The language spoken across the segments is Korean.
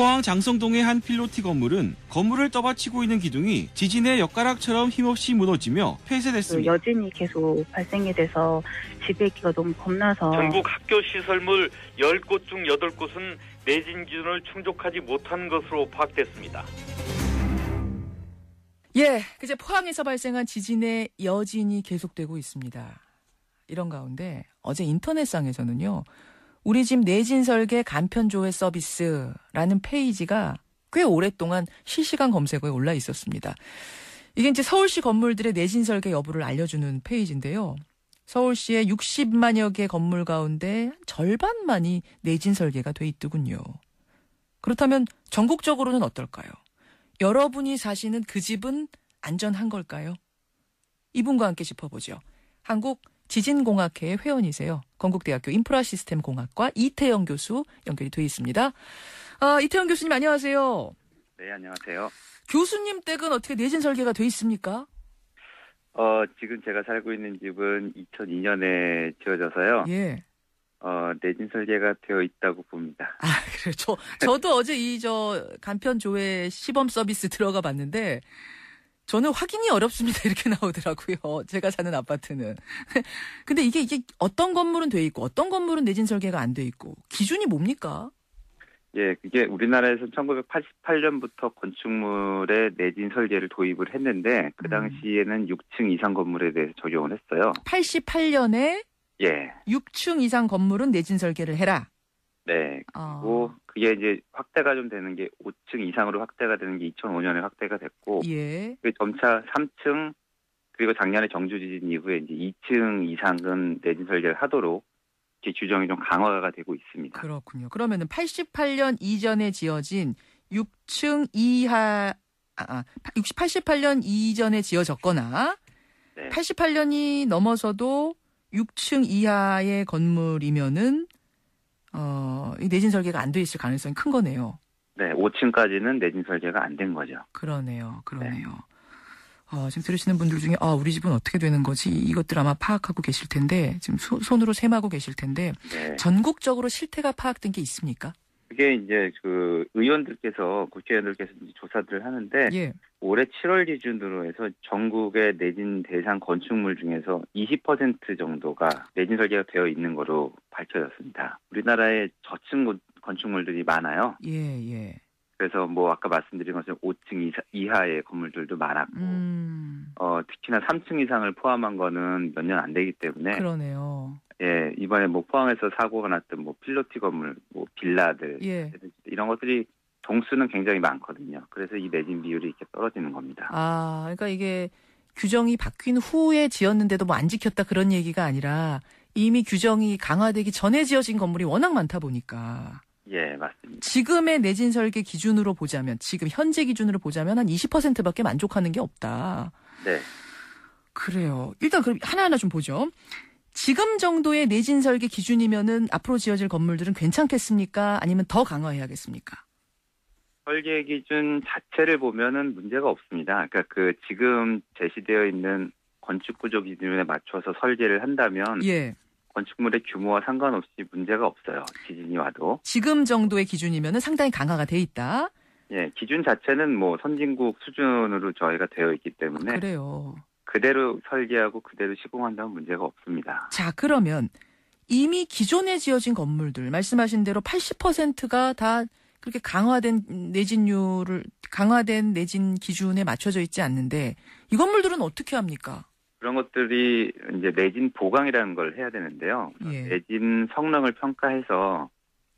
포항 장성동의 한 필로티 건물은 건물을 떠받치고 있는 기둥이 지진의 엿가락처럼 힘없이 무너지며 폐쇄됐습니다. 여진이 계속 발생이 돼서 집에 있기가 너무 겁나서 전국 학교 시설물 10곳 중 8곳은 내진 기준을 충족하지 못한 것으로 파악됐습니다. 예, 그제 포항에서 발생한 지진의 여진이 계속되고 있습니다. 이런 가운데 어제 인터넷상에서는요. 우리 집 내진 설계 간편 조회 서비스라는 페이지가 꽤 오랫동안 실시간 검색어에 올라 있었습니다. 이게 이제 서울시 건물들의 내진 설계 여부를 알려주는 페이지인데요. 서울시의 60만여 개 건물 가운데 절반만이 내진 설계가 돼 있더군요. 그렇다면 전국적으로는 어떨까요? 여러분이 사시는 그 집은 안전한 걸까요? 이분과 함께 짚어보죠. 한국지진공학회의 회원이세요. 건국대학교 인프라시스템공학과 이태영 교수 연결이 돼 있습니다. 이태영 교수님 안녕하세요. 네, 안녕하세요. 교수님 댁은 어떻게 내진 설계가 돼 있습니까? 지금 제가 살고 있는 집은 2002년에 지어져서요. 예. 내진 설계가 되어 있다고 봅니다. 아, 그래요. 저도 어제 간편 조회 시범 서비스 들어가 봤는데, 저는 확인이 어렵습니다. 이렇게 나오더라고요. 제가 사는 아파트는. 근데 이게 어떤 건물은 돼 있고, 어떤 건물은 내진 설계가 안 돼 있고, 기준이 뭡니까? 예, 그게 우리나라에서 1988년부터 건축물에 내진 설계를 도입을 했는데, 그 당시에는 6층 이상 건물에 대해서 적용을 했어요. 88년에? 예. 6층 이상 건물은 내진 설계를 해라. 네. 그리고 그게 이제 확대가 좀 되는 게 5층 이상으로 확대가 되는 게 2005년에 확대가 됐고, 예. 그 점차 3층 그리고 작년에 정주 지진 이후에 이제 2층 이상은 내진 설계를 하도록 이렇게 규정이 좀 강화가 되고 있습니다. 그렇군요. 그러면은 88년 이전에 지어진 6층 이하 88년 이전에 지어졌거나 네. 88년이 넘어서도 6층 이하의 건물이면은 이 내진 설계가 안 돼 있을 가능성이 큰 거네요. 네, 5층까지는 내진 설계가 안 된 거죠. 그러네요. 네. 지금 들으시는 분들 중에 우리 집은 어떻게 되는 거지? 이것들 아마 파악하고 계실 텐데 지금 손으로 셈하고 계실 텐데 네. 전국적으로 실태가 파악된 게 있습니까? 그게 이제 국회의원들께서 이제 조사들을 하는데 예. 올해 7월 기준으로 해서 전국의 내진 대상 건축물 중에서 20% 정도가 내진 설계가 되어 있는 거로 밝혀졌습니다. 우리나라에 저층 건축물들이 많아요. 예. 그래서 아까 말씀드린 것처럼 5층 이하의 건물들도 많았고, 특히나 3층 이상을 포함한 거는 몇 년 안 되기 때문에. 그러네요. 예, 이번에 포항에서 사고가 났던 필로티 건물, 빌라들, 예. 이런 것들이 동수는 굉장히 많거든요. 그래서 이 내진 비율이 이렇게 떨어지는 겁니다. 그러니까 이게 규정이 바뀐 후에 지었는데도 안 지켰다 그런 얘기가 아니라 이미 규정이 강화되기 전에 지어진 건물이 워낙 많다 보니까. 예, 맞습니다. 지금의 내진 설계 기준으로 보자면, 지금 현재 기준으로 보자면 한 20%밖에 만족하는 게 없다. 네. 그래요. 일단 그럼 하나하나 좀 보죠. 지금 정도의 내진 설계 기준이면은 앞으로 지어질 건물들은 괜찮겠습니까? 아니면 더 강화해야겠습니까? 설계 기준 자체를 보면은 문제가 없습니다. 그러니까 지금 제시되어 있는 건축 구조 기준에 맞춰서 설계를 한다면 예. 건축물의 규모와 상관없이 문제가 없어요. 지진이 와도. 지금 정도의 기준이면은 상당히 강화가 돼 있다. 예, 기준 자체는 선진국 수준으로 저희가 되어 있기 때문에. 그래요. 그대로 설계하고 그대로 시공한다면 문제가 없습니다. 자, 그러면 이미 기존에 지어진 건물들 말씀하신 대로 80%가 다 그렇게 강화된 내진 기준에 맞춰져 있지 않는데 이 건물들은 어떻게 합니까? 그런 것들이 이제 내진 보강이라는 걸 해야 되는데요. 예. 내진 성능을 평가해서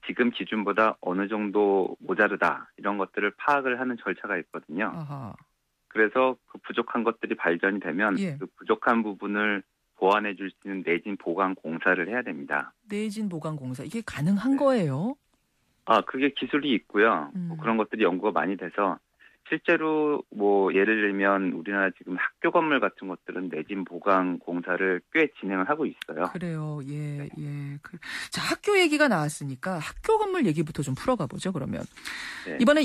지금 기준보다 어느 정도 모자르다 이런 것들을 파악을 하는 절차가 있거든요. 아하. 그래서 그 부족한 것들이 발견이 되면 예. 그 부족한 부분을 보완해 줄 수 있는 내진 보강 공사를 해야 됩니다. 내진 보강 공사 이게 가능한 거예요? 그게 기술이 있고요. 그런 것들이 연구가 많이 돼서 실제로 예를 들면 우리나라 지금 학교 건물 같은 것들은 내진 보강 공사를 꽤 진행을 하고 있어요. 그래요. 예. 자, 학교 얘기가 나왔으니까 학교 건물 얘기부터 좀 풀어가 보죠, 그러면. 네. 이번에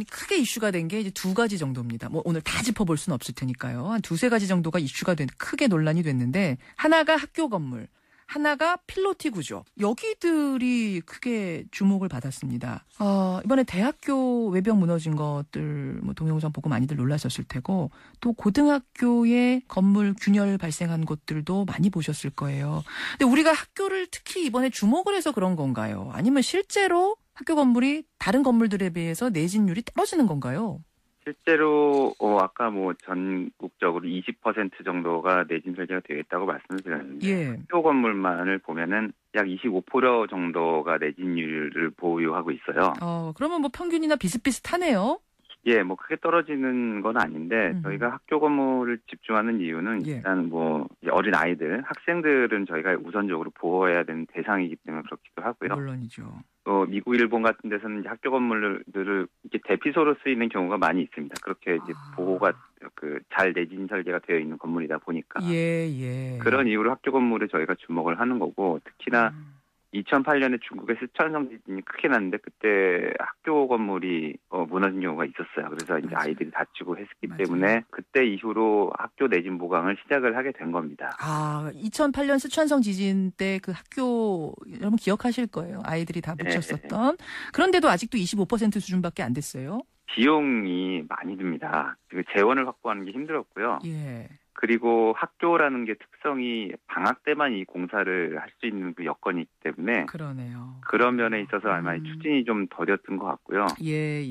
크게 이슈가 된 게 이제 두 가지 정도입니다. 오늘 다 짚어볼 수는 없을 테니까요. 한 두세 가지 정도가 이슈가 크게 논란이 됐는데, 하나가 학교 건물, 하나가 필로티 구조. 여기들이 크게 주목을 받았습니다. 이번에 대학교 외벽 무너진 것들 뭐 동영상 보고 많이들 놀라셨을 테고 또 고등학교에 건물 균열 발생한 곳들도 많이 보셨을 거예요. 근데 우리가 학교를 특히 이번에 주목을 해서 그런 건가요? 아니면 실제로 학교 건물이 다른 건물들에 비해서 내진율이 떨어지는 건가요? 실제로 아까 뭐 전국적으로 20% 정도가 내진 설계가 되어 있다고 말씀을 드렸는데 예. 학교 건물만을 보면은 약 25% 정도가 내진율을 보유하고 있어요. 그러면 뭐 평균이나 비슷비슷하네요. 예, 뭐 크게 떨어지는 건 아닌데 저희가 학교 건물을 집중하는 이유는 예. 일단 뭐 어린 아이들, 학생들은 저희가 우선적으로 보호해야 되는 대상이기 때문에 그렇기도 하고요. 물론이죠. 미국, 일본 같은 데서는 이제 학교 건물들을 이렇게 대피소로 쓰이는 경우가 많이 있습니다. 그렇게 이제 보호가 잘 내진 설계가 되어 있는 건물이다 보니까 예. 그런 이유로 학교 건물을 저희가 주목을 하는 거고 특히나 2008년에 중국의 스촨성 지진이 크게 났는데 그때 학교 건물이 무너진 경우가 있었어요. 그래서 이제 맞아요. 아이들이 다치고 했기 맞아요. 때문에 그때 이후로 학교 내진 보강을 시작을 하게 된 겁니다. 2008년 스촨성 지진 때 그 학교 여러분 기억하실 거예요. 아이들이 다 묻혔었던. 그런데도 아직도 25% 수준밖에 안 됐어요. 비용이 많이 듭니다. 재원을 확보하는 게 힘들었고요. 예. 그리고 학교라는 게 특성이 방학 때만 이 공사를 할 수 있는 그 여건이 있기 때문에 그러네요. 그런 면에 있어서 아마 추진이 좀 더뎠던 것 같고요. 예.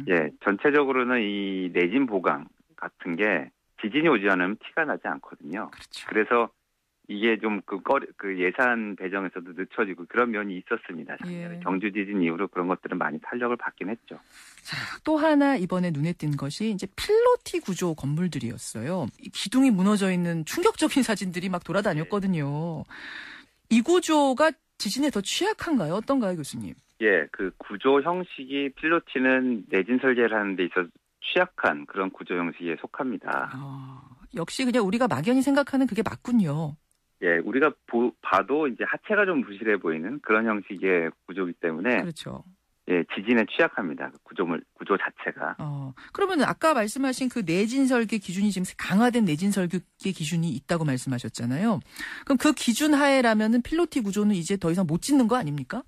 예, 전체적으로는 이 내진 보강 같은 게 지진이 오지 않으면 티가 나지 않거든요. 그렇죠. 그래서 이게 좀 그 예산 배정에서도 늦춰지고 그런 면이 있었습니다. 작년에. 예. 경주 지진 이후로 그런 것들은 많이 탄력을 받긴 했죠. 자, 또 하나 이번에 눈에 띈 것이 이제 필로티 구조 건물들이었어요. 이 기둥이 무너져 있는 충격적인 사진들이 막 돌아다녔거든요. 이 구조가 지진에 더 취약한가요? 어떤가요, 교수님? 예, 그 구조 형식이 필로티는 내진 설계를 하는 데 있어서 취약한 그런 구조 형식에 속합니다. 역시 그냥 우리가 막연히 생각하는 그게 맞군요. 예, 우리가 봐도 이제 하체가 좀 부실해 보이는 그런 형식의 구조이기 때문에 그렇죠. 예, 지진에 취약합니다. 구조 자체가. 그러면 아까 말씀하신 그 내진 설계 기준이 지금 강화된 내진 설계 기준이 있다고 말씀하셨잖아요. 그럼 그 기준 하에라면은 필로티 구조는 이제 더 이상 못 짓는 거 아닙니까?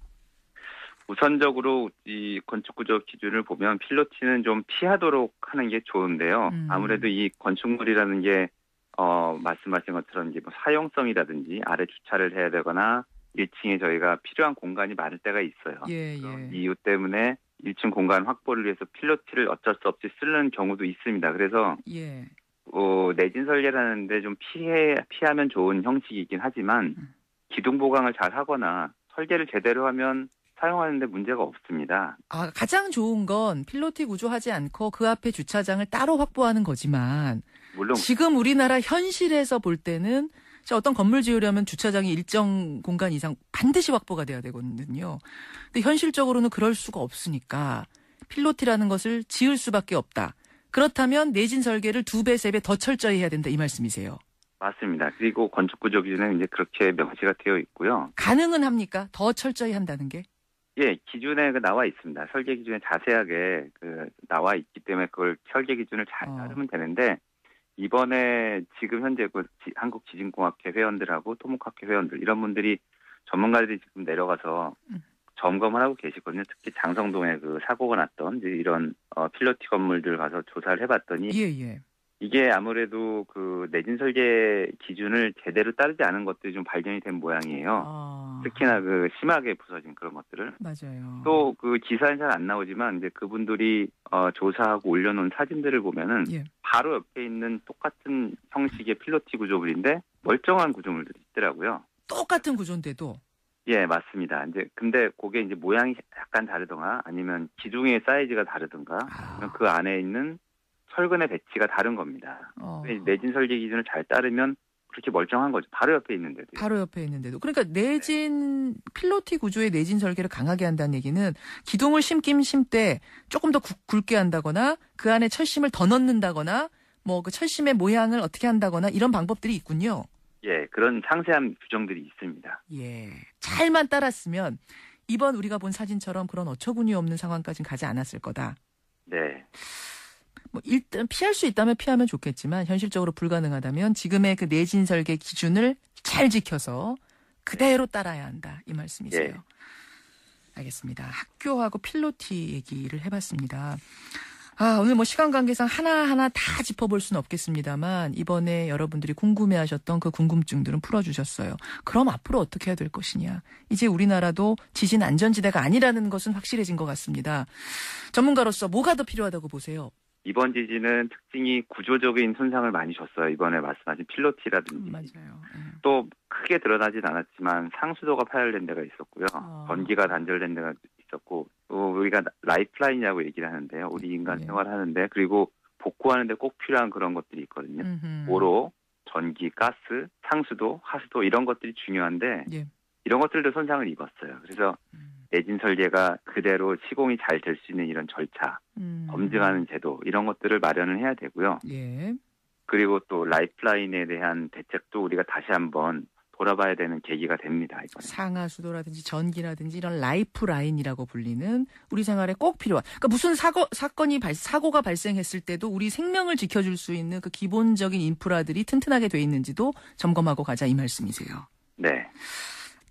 우선적으로 이 건축구조 기준을 보면 필로티는 좀 피하도록 하는 게 좋은데요. 아무래도 이 건축물이라는 게 말씀하신 것처럼 이제 뭐 사용성이라든지 아래 주차를 해야 되거나 1층에 저희가 필요한 공간이 많을 때가 있어요. 예. 그런 이유 때문에 1층 공간 확보를 위해서 필로티를 어쩔 수 없이 쓰는 경우도 있습니다. 그래서 예. 내진 설계를 하는데 좀 피하면 좋은 형식이긴 하지만 기둥 보강을 잘 하거나 설계를 제대로 하면 사용하는데 문제가 없습니다. 가장 좋은 건 필로티 구조하지 않고 그 앞에 주차장을 따로 확보하는 거지만 물론 지금 우리나라 현실에서 볼 때는 어떤 건물 지으려면 주차장이 일정 공간 이상 반드시 확보가 돼야 되거든요. 근데 현실적으로는 그럴 수가 없으니까 필로티라는 것을 지을 수밖에 없다. 그렇다면 내진 설계를 2배, 3배 더 철저히 해야 된다 이 말씀이세요. 맞습니다. 그리고 건축구조 기준은 이제 그렇게 명시가 되어 있고요. 가능은 합니까? 더 철저히 한다는 게? 예, 기준에 나와 있습니다. 설계 기준에 자세하게 나와 있기 때문에 그걸 설계 기준을 잘 따르면 되는데 이번에 지금 현재 한국지진공학회 회원들하고 토목학회 회원들 이런 분들이 전문가들이 지금 내려가서 점검을 하고 계시거든요. 특히 장성동에 그 사고가 났던 이런 필로티 건물들 가서 조사를 해봤더니 예. 이게 아무래도 그 내진 설계 기준을 제대로 따르지 않은 것들이 좀 발견이 된 모양이에요. 특히나 그 심하게 부서진 그런 것들을. 맞아요. 또 그 기사는 잘 안 나오지만 이제 그분들이 조사하고 올려놓은 사진들을 보면은 예. 바로 옆에 있는 똑같은 형식의 필로티 구조물인데 멀쩡한 구조물들이 있더라고요. 똑같은 구조인데도. 예, 맞습니다. 근데 그게 이제 모양이 약간 다르던가 아니면 기둥의 사이즈가 다르던가 아니면 그 안에 있는 철근의 배치가 다른 겁니다. 내진 설계 기준을 잘 따르면 그렇게 멀쩡한 거죠. 바로 옆에 있는데도. 바로 옆에 있는데도. 그러니까 내진 필로티 구조의 내진 설계를 강하게 한다는 얘기는 기둥을 심긴 심때 조금 더 굵게 한다거나 그 안에 철심을 더 넣는다거나 뭐 그 철심의 모양을 어떻게 한다거나 이런 방법들이 있군요. 예, 그런 상세한 규정들이 있습니다. 예, 잘만 따랐으면 이번 우리가 본 사진처럼 그런 어처구니 없는 상황까지는 가지 않았을 거다. 네. 뭐 일단 피할 수 있다면 피하면 좋겠지만 현실적으로 불가능하다면 지금의 그 내진 설계 기준을 잘 지켜서 그대로 따라야 한다. 이 말씀이세요. 예. 알겠습니다. 학교하고 필로티 얘기를 해봤습니다. 오늘 뭐 시간 관계상 하나하나 다 짚어볼 수는 없겠습니다만 이번에 여러분들이 궁금해하셨던 그 궁금증들은 풀어주셨어요. 그럼 앞으로 어떻게 해야 될 것이냐. 이제 우리나라도 지진 안전지대가 아니라는 것은 확실해진 것 같습니다. 전문가로서 뭐가 더 필요하다고 보세요? 이번 지진은 특징이 구조적인 손상을 많이 줬어요. 이번에 말씀하신 필로티라든지. 맞아요. 또 크게 드러나진 않았지만 상수도가 파열된 데가 있었고요. 전기가 단절된 데가 있었고 또 우리가 라이프라인이라고 얘기를 하는데요. 우리 인간 네. 생활하는데 그리고 복구하는 데 꼭 필요한 그런 것들이 있거든요. 도로, 전기, 가스, 상수도, 하수도 이런 것들이 중요한데 예. 이런 것들도 손상을 입었어요. 그래서 내진 설계가 그대로 시공이 잘 될 수 있는 이런 절차, 검증하는 제도 이런 것들을 마련을 해야 되고요. 예. 그리고 또 라이프라인에 대한 대책도 우리가 다시 한번 돌아봐야 되는 계기가 됩니다. 이번에. 상하수도라든지 전기라든지 이런 라이프라인이라고 불리는 우리 생활에 꼭 필요한. 그러니까 무슨 사고가 발생했을 때도 우리 생명을 지켜줄 수 있는 그 기본적인 인프라들이 튼튼하게 돼 있는지도 점검하고 가자 이 말씀이세요. 네.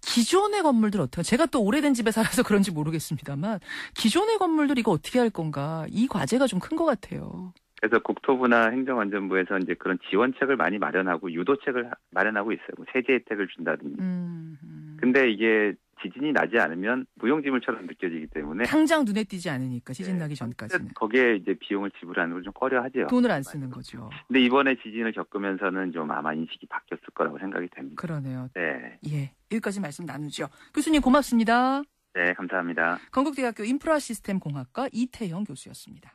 기존의 건물들 어때요? 제가 또 오래된 집에 살아서 그런지 모르겠습니다만 기존의 건물들 이거 어떻게 할 건가? 이 과제가 좀 큰 것 같아요. 그래서 국토부나 행정안전부에서 이제 그런 지원책을 많이 마련하고 유도책을 마련하고 있어요. 뭐 세제 혜택을 준다든지. 근데 이게 지진이 나지 않으면 무용지물처럼 느껴지기 때문에 당장 눈에 띄지 않으니까 지진 나기 전까지는. 거기에 이제 비용을 지불하는 걸 좀 꺼려하죠. 돈을 안 쓰는 거죠. 근데 이번에 지진을 겪으면서는 좀 아마 인식이 바뀌었을 거라고 생각이 됩니다. 그러네요. 네. 예. 여기까지 말씀 나누죠. 교수님 고맙습니다. 네, 감사합니다. 건국대학교 인프라시스템공학과 이태영 교수였습니다.